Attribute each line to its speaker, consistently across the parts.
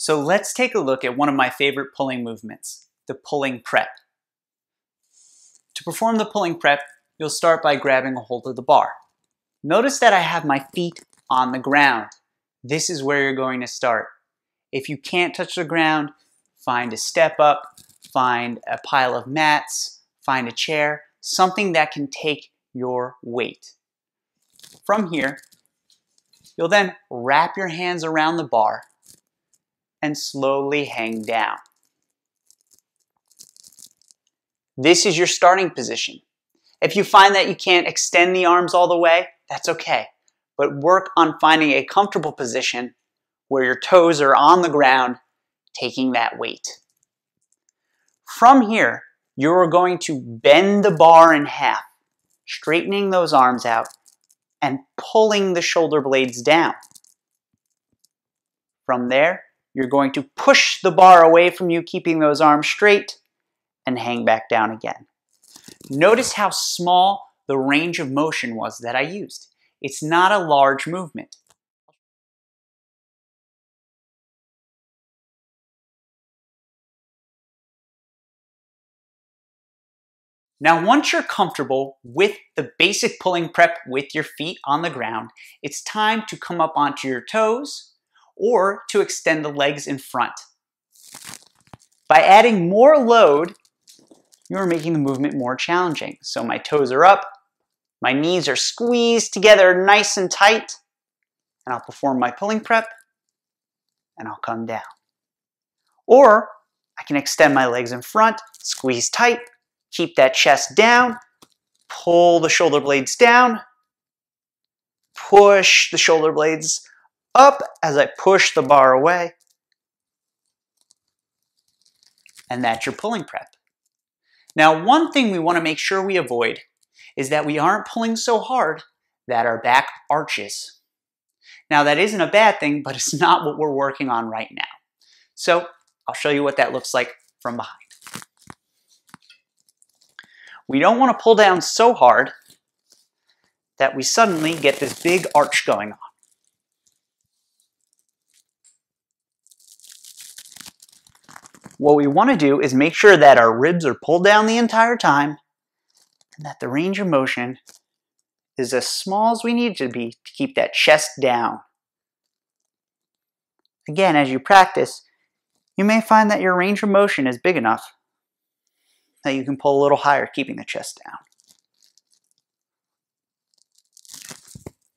Speaker 1: So let's take a look at one of my favorite pulling movements, the pulling prep. To perform the pulling prep, you'll start by grabbing a hold of the bar. Notice that I have my feet on the ground. This is where you're going to start. If you can't touch the ground, find a step up, find a pile of mats, find a chair, something that can take your weight. From here, you'll then wrap your hands around the bar and slowly hang down. This is your starting position. If you find that you can't extend the arms all the way, that's okay. But work on finding a comfortable position where your toes are on the ground, taking that weight. From here, you're going to bend the bar in half, straightening those arms out and pulling the shoulder blades down. From there, you're going to push the bar away from you, keeping those arms straight, and hang back down again. Notice how small the range of motion was that I used. It's not a large movement. Now, once you're comfortable with the basic pulling prep with your feet on the ground, it's time to come up onto your toes or to extend the legs in front. By adding more load, you're making the movement more challenging. So my toes are up, my knees are squeezed together nice and tight, and I'll perform my pulling prep, and I'll come down. Or I can extend my legs in front, squeeze tight, keep that chest down, pull the shoulder blades down, push the shoulder blades up as I push the bar away, and that's your pulling prep. Now, one thing we want to make sure we avoid is that we aren't pulling so hard that our back arches. Now, that isn't a bad thing, but it's not what we're working on right now. So I'll show you what that looks like from behind. We don't want to pull down so hard that we suddenly get this big arch going on. What we want to do is make sure that our ribs are pulled down the entire time and that the range of motion is as small as we need it to be to keep that chest down. Again, as you practice, you may find that your range of motion is big enough that you can pull a little higher, keeping the chest down.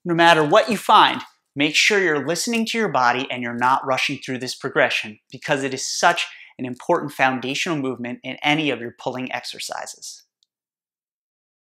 Speaker 1: No matter what you find, make sure you're listening to your body and you're not rushing through this progression, because it is such an important foundational movement in any of your pulling exercises.